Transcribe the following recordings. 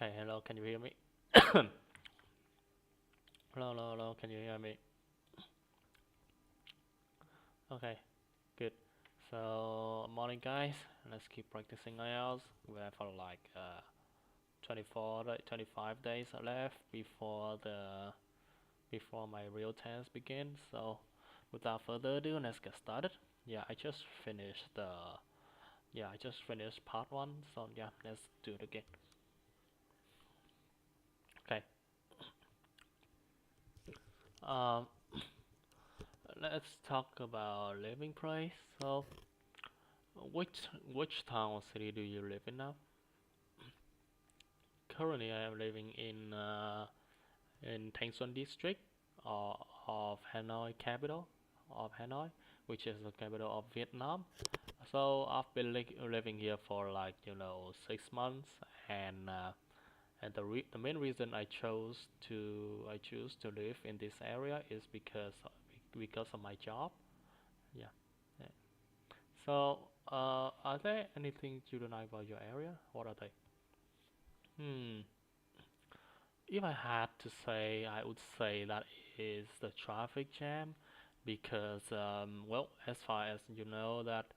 Okay, hello, can you hear me? Hello, hello, hello, can you hear me? Okay, good. So, morning guys, let's keep practicing IELTS. We have like 25 days left before my real test begins. So, without further ado, let's get started. Yeah, I just finished part one. So yeah, let's do it again. Okay. Um, let's talk about living place. So, which town or city do you live in now? Currently, I am living in Thanh Xuân district of Hanoi capital of Hanoi, which is the capital of Vietnam. So I've been living here for like 6 months, and the main reason I choose to live in this area is because of my job. Yeah. Yeah. So are there anything you don't like about your area? What are they? Hmm. If I had to say, I would say that is the traffic jam, because as far as you know that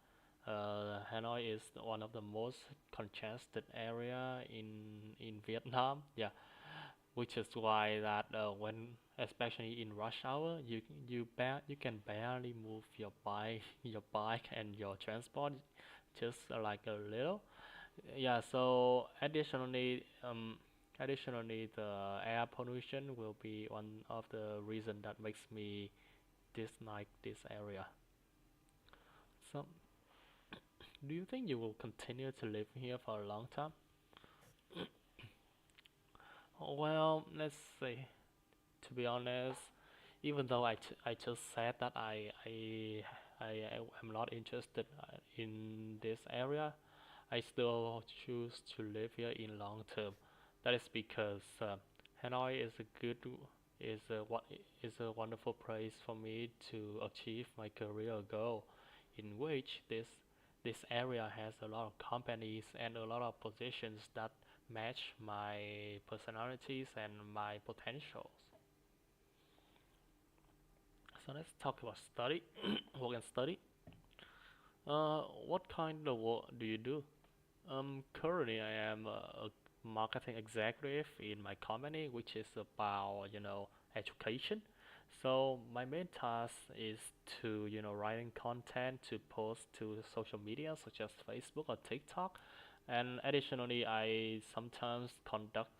Hanoi is one of the most congested area in Vietnam. Yeah, which is why that especially in rush hour, you can barely move your bike and your transport, just like a little. Yeah, so additionally, the air pollution will be one of the reason that makes me dislike this area. So, do you think you will continue to live here for a long time? Well, let's see. To be honest, even though I just said that I am not interested in this area, I still choose to live here in long term. That is because Hanoi is a wonderful place for me to achieve my career goal, in which this area has a lot of companies and a lot of positions that match my personalities and my potentials. So let's talk about study, work and study. What kind of work do you do? Currently I am a marketing executive in my company, which is about, education. So my main task is to, writing content to post to social media such as Facebook or TikTok. And additionally, I sometimes conduct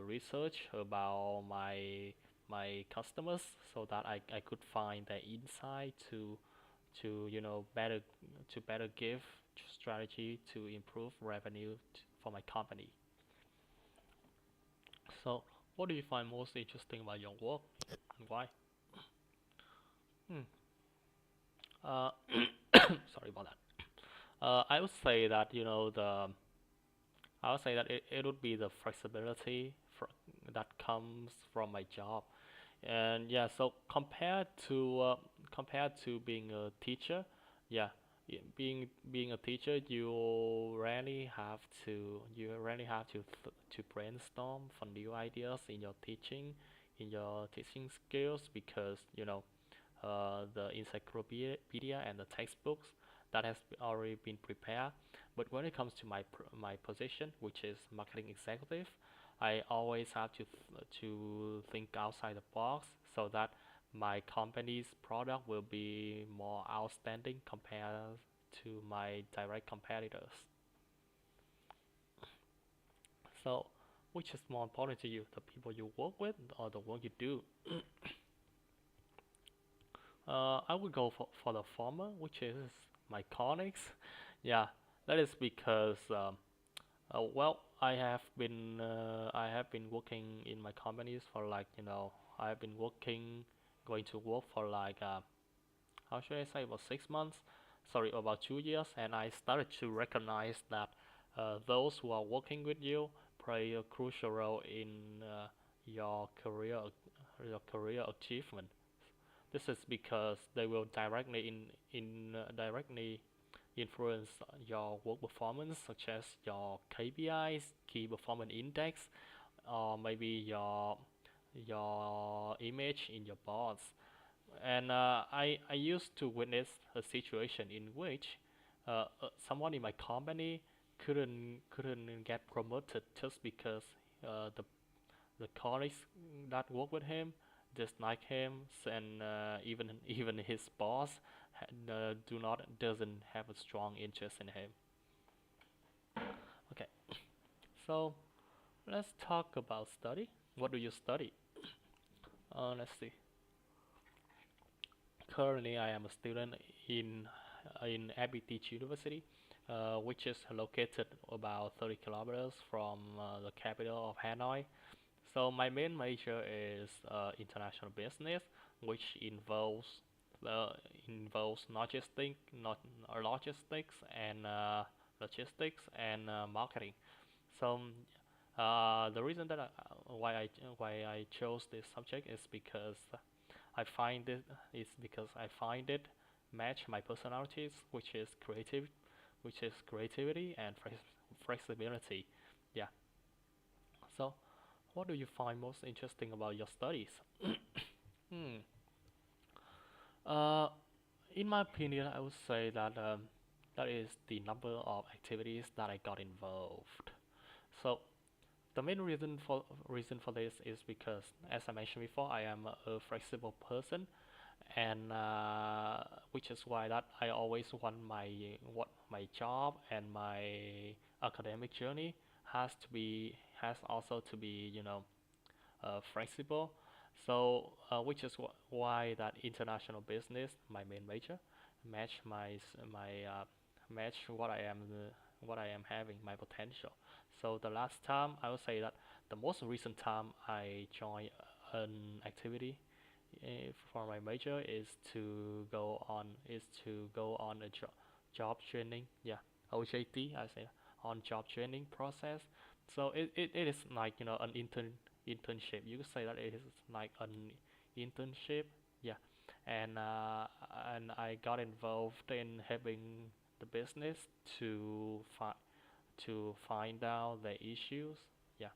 research about my customers so that I could find the insight to better give strategy to improve revenue for my company. So, what do you find most interesting about your work and why? Hmm. Uh, sorry about that. I would say that I would say that it would be the flexibility that comes from my job. And yeah, so compared to being a teacher, yeah, being a teacher, you rarely have to brainstorm for new ideas in your teaching skills, because the encyclopedia and the textbooks that has already been prepared. But when it comes to my position, which is marketing executive, I always have to think outside the box so that my company's product will be more outstanding compared to my direct competitors. So, which is more important to you, the people you work with or the work you do? I would go for the former, which is my colleagues. Yeah, that is because I have been working in my companies for like I have been going to work for like how should I say, about 6 months, sorry, about 2 years, and I started to recognize that those who are working with you play a crucial role in your career achievement. This is because they will directly influence your work performance, such as your KPIs, key performance index, or maybe your image in your boss. And I used to witness a situation in which someone in my company couldn't get promoted just because the colleagues that work with him dislike him, and even his boss do not doesn't have a strong interest in him. Okay, so let's talk about study. What do you study? Let's see. Currently, I am a student in ABTH University, which is located about 30 kilometers from the capital of Hanoi. So my main major is international business, which uh, involves not logistics and marketing. So the reason that why I chose this subject is because I find it match my personalities, which is creativity and flexibility. Yeah. So what do you find most interesting about your studies? Hmm. Uh, in my opinion, I would say that that is the number of activities that I got involved. So the main reason for this is because, as I mentioned before, I am a flexible person, and which is why that I always want my job and my academic journey has also to be flexible. So which is why that international business, my main major, match match what I am having, my potential. So the last time I would say that the most recent time I joined an activity for my major is to go on a job training. Yeah, OJT I say, on job training process. So it is like an internship. You could say that it is like an internship. Yeah, and I got involved in helping the business to find out the issues. Yeah.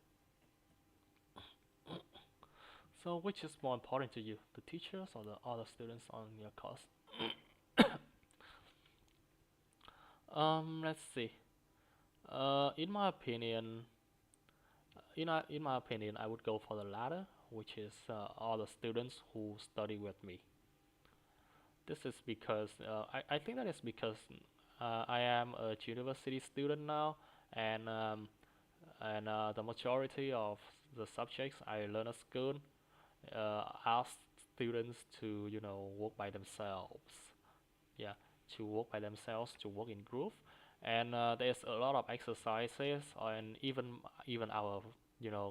So which is more important to you, the teachers or the other students on your course? Let's see. In my opinion, in my opinion, I would go for the latter, which is all the students who study with me. This is because I think that is because I am a university student now, and the majority of the subjects I learn at school ask students to work by themselves. Yeah, to work by themselves, to work in group, and there's a lot of exercises, and even our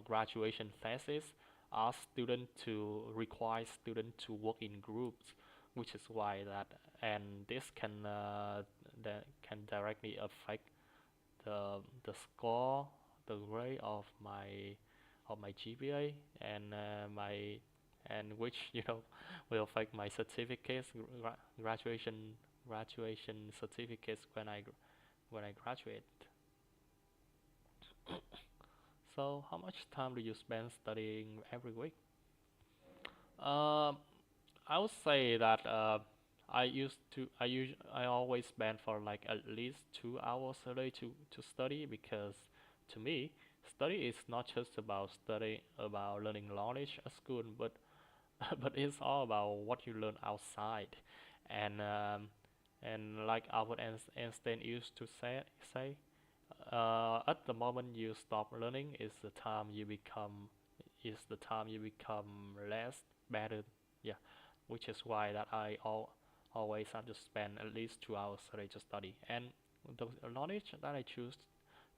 graduation thesis ask student to require student to work in groups, which is why that and this that can directly affect the score, the grade of my GPA, and my and which will affect my certificates, graduation certificates when I graduate. So how much time do you spend studying every week? Um, I would say that I always spend for like at least 2 hours a day to study, because to me study is not just about learning knowledge at school, but but it's all about what you learn outside, and like Albert Einstein used to say at the moment you stop learning is the time you become less better. Yeah, which is why that always have to spend at least 2 hours a day to study. And the knowledge that I choose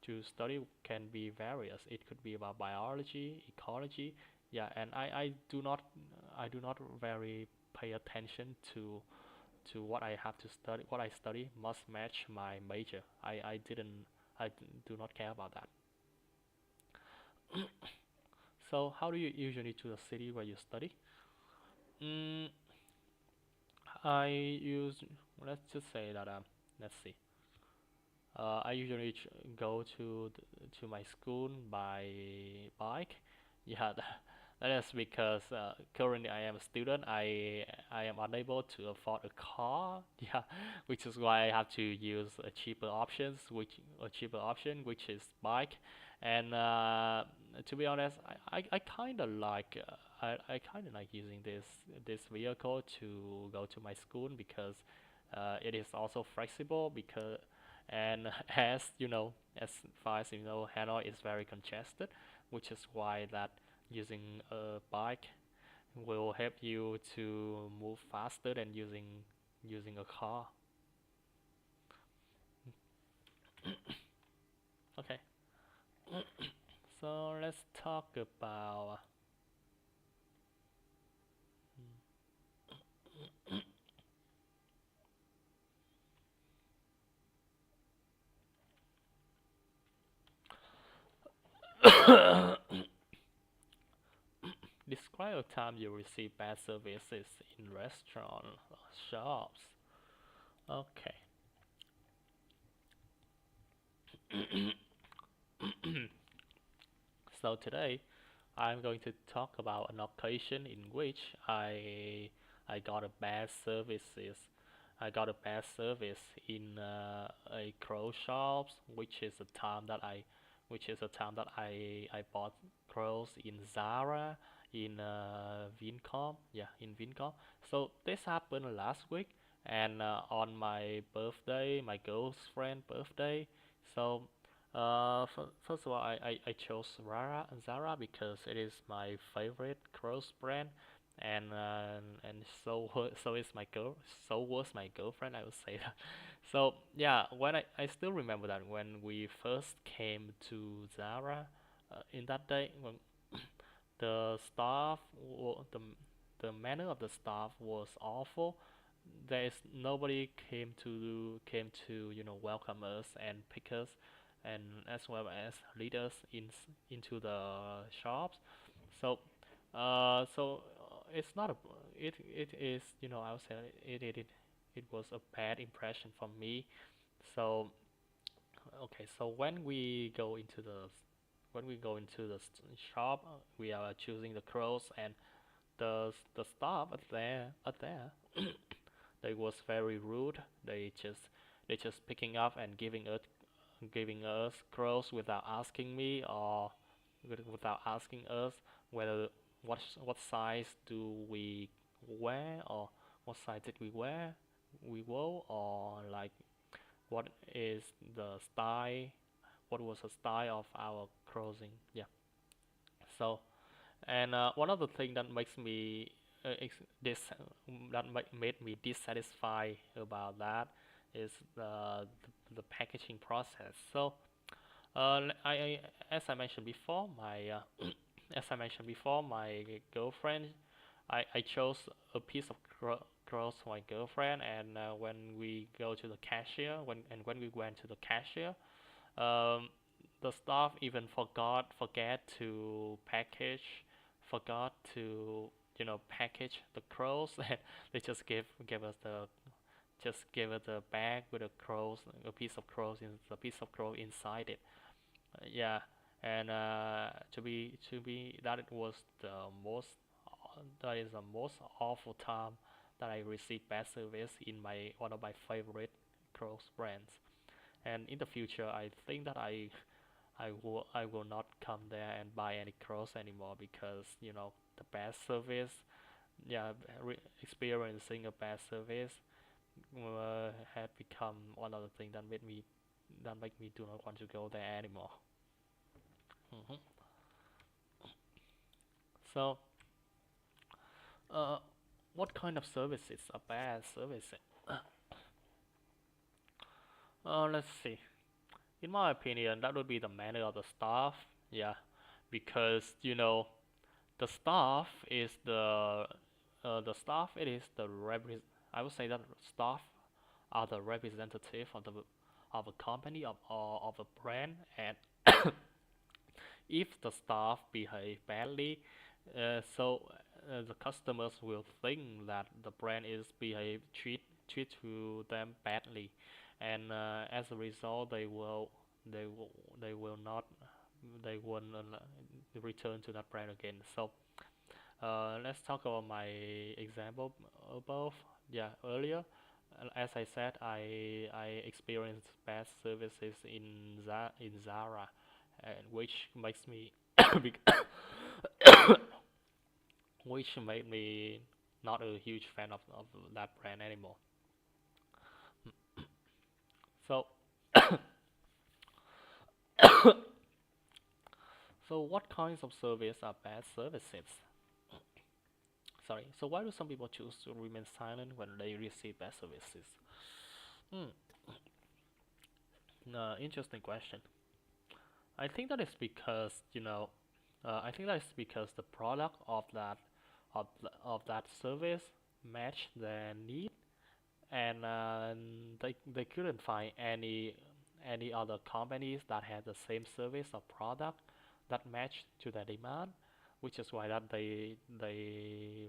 to study can be various. It could be about biology, ecology. Yeah, and I do not very pay attention to what I have to study. What I study must match my major. Do not care about that. So how do you usually choose a city where you study? Mm, I use let's just say that let's see. I usually go to my school by bike. Yeah, that is because currently I am a student. I am unable to afford a car. Yeah, which is why I have to use a cheaper option, which is bike. And to be honest, I kind of like I kind of like using this vehicle to go to my school because it is also flexible because and as you know, as far as you know, Hanoi is very congested, which is why that using a bike will help you to move faster than using a car. Okay, so let's talk about describe a time you receive bad services in restaurant or shops. Okay. So today I'm going to talk about an occasion in which I got a bad services. I got a bad service in a clothes shops, which is a time that I bought clothes in Zara, in Vincom, yeah, in Vincom. So this happened last week, and on my birthday, my girlfriend's birthday. So first of all, I chose Zara because it is my favorite clothes brand, and so is my girl, so was my girlfriend. I would say that. So yeah, I still remember that when we first came to Zara, in that day when the staff, the manner of the staff was awful. There is nobody came to welcome us and pick us, and as well as lead us into the shops. So, it's not a it is I would say it was a bad impression for me. So okay, so when we go into the shop, we are choosing the clothes, and the staff at there they was very rude. They just picking up and giving us clothes without asking me, or without asking us whether what size do we wear, or what size did we wore, or like what is the style, what was the style of our clothing. Yeah. So and one of the things that makes me this made me dissatisfied about that is the packaging process. So as I mentioned before, my as I mentioned before, my girlfriend, I chose a piece of clothes for my girlfriend, and when we went to the cashier, um, the staff even forget to package the clothes, and they just give us the bag with a piece of clothes inside it. Yeah, and that it was that is the most awful time that I received bad service in my one of my favorite clothes brands. And in the future, I think that I will not come there and buy any clothes anymore because the bad service. Yeah, experiencing a bad service had become one of the things that make me do not want to go there anymore. hmm So, uh, what kind of services are bad services? Let's see. In my opinion, that would be the manner of the staff. Yeah, because the staff is the staff. It is the I would say that staff are the representative of a company or of a brand, and if the staff behave badly, the customers will think that the brand is treat to them badly, and as a result, they will they will not they won't return to that brand again. So let's talk about my example above. Yeah, earlier, as I said, I experienced bad services in Zara, and which makes me which made me not a huge fan of that brand anymore. So so what kinds of service are bad services? Sorry. So why do some people choose to remain silent when they receive bad services? Hmm. Interesting question. I think that is because I think that is because the product of that service match their need, and they couldn't find any other companies that had the same service or product that matched to their demand, which is why that they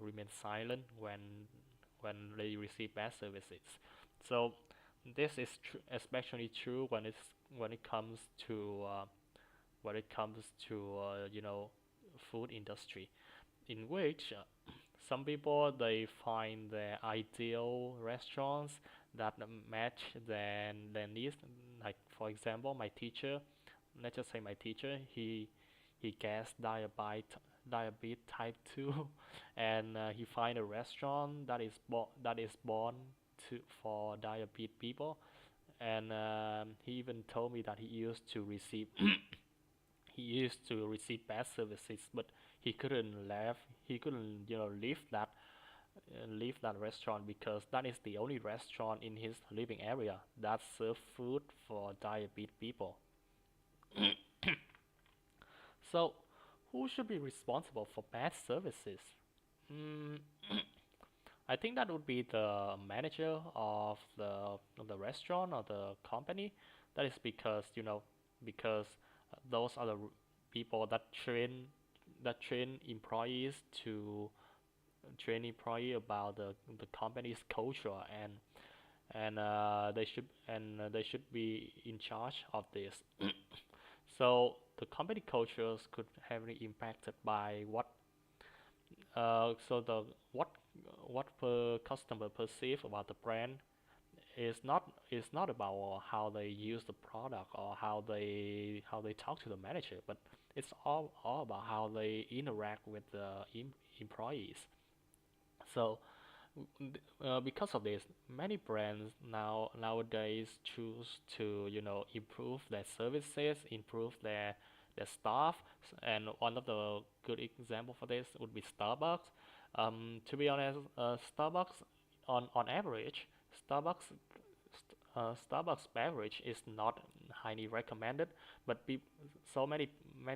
remain silent when they receive bad services. So this is especially true when it comes to when it comes to food industry, in which some people they find their ideal restaurants that match their needs. Like for example, my teacher. Let's just say my teacher. He gets diabetes type 2, and he find a restaurant that is born to for diabetes people, and he even told me that he used to receive bad services, but he couldn't leave that restaurant because that is the only restaurant in his living area that serves food for diabetes people. So, who should be responsible for bad services? Mm, I think that would be the manager of the restaurant or the company. That is because because those are the people that train employees to train employee about the company's culture, and they should be in charge of this. So the company cultures could heavily impacted by so the what per customer perceive about the brand is not about how they use the product or how they talk to the manager, but it's all about how they interact with the employees. So because of this, many brands nowadays choose to improve their services, improve their staff, and one of the good example for this would be Starbucks. To be honest, Starbucks on average, Starbucks Starbucks beverage is not highly recommended, but so many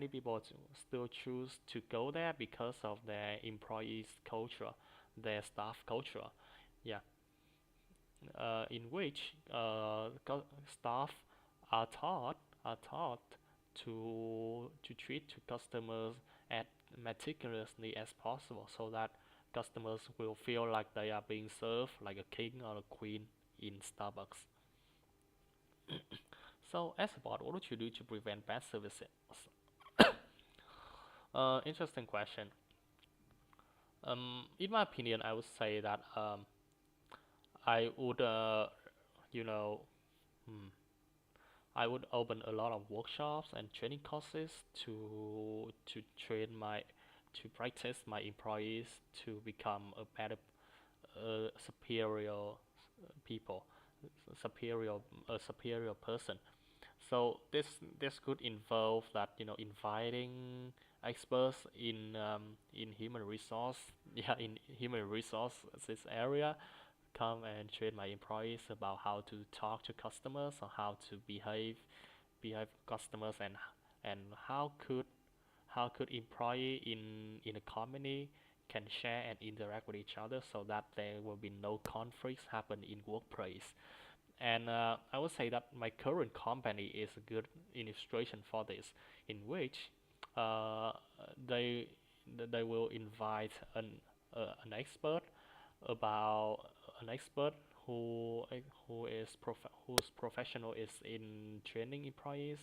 people still choose to go there because of their employees' culture, their staff culture. Yeah, in which staff are taught to treat to customers as meticulously as possible, so that customers will feel like they are being served like a king or a queen in Starbucks. So, as about what would you do to prevent bad services? Interesting question. In my opinion, I would say that I would, you know, hmm, I would open a lot of workshops and training courses to train my to practice my employees to become superior people, superior a superior person. So this could involve that inviting experts in human resource yeah in human resources area come and train my employees about how to talk to customers or how to behave customers, and how could employee in a company can share and interact with each other so that there will be no conflicts happen in workplace. And I would say that my current company is a good illustration for this, in which uh, they they will invite an expert about an expert who whose professional is in training employees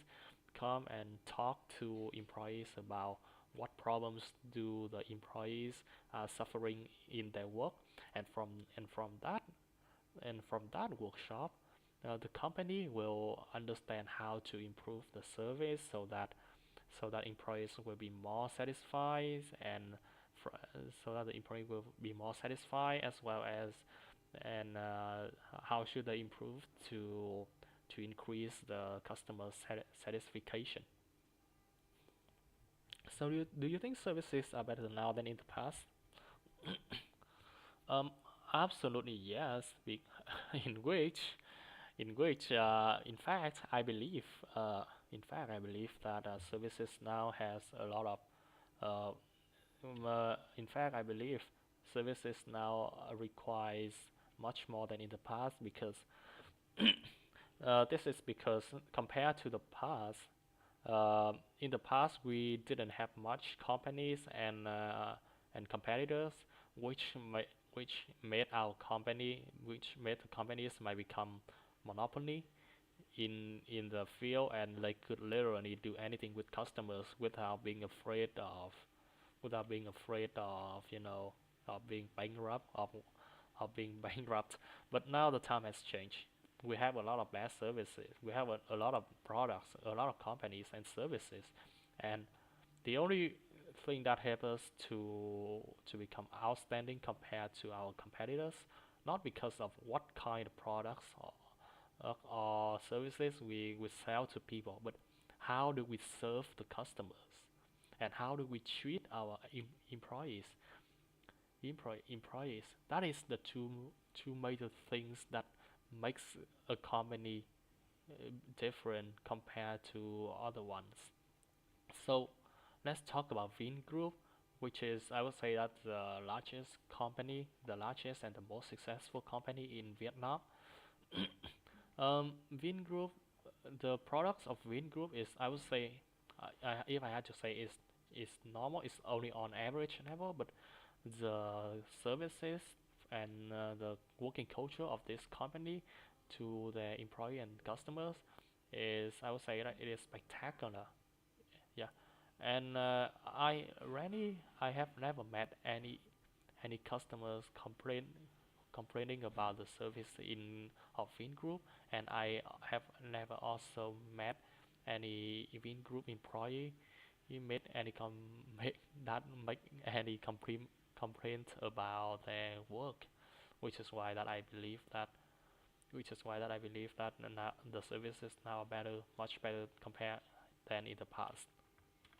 come and talk to employees about what problems do the employees are suffering in their work, and from that workshop, the company will understand how to improve the service so that employees will be more satisfied, and so that the employee will be more satisfied, as well as and how should they improve to increase the customer satisfaction. So do you think services are better now than in the past? Um, Absolutely yes. In which in fact I believe that services now has a lot of in fact I believe services now requires much more than in the past, because this is because compared to the past, in the past we didn't have much companies and competitors, which which made the companies might become monopoly in the field, and they could literally do anything with customers without being afraid of of being bankrupt of being bankrupt. But now the time has changed. We have a lot of bad services. We have a lot of products, a lot of companies and services, and the only thing that helps us to become outstanding compared to our competitors, not because of what kind of products or services we sell to people, but how do we serve the customers, and how do we treat our employees. Employees. That is the two major things that makes a company different compared to other ones. So let's talk about Vingroup, which is, I would say, that the largest and the most successful company in Vietnam. Vingroup, the products of Vingroup is, I would say, if I had to say, is normal. It's only on average level, but the services and the working culture of this company to their employee and customers is, I would say, that it is spectacular. Yeah, and I have never met any customers complaining about the service in of Vingroup, and I have never also met any Vingroup employee he made any make make any complaint about their work, which is why that I believe that now the service is now better, much better compared than in the past.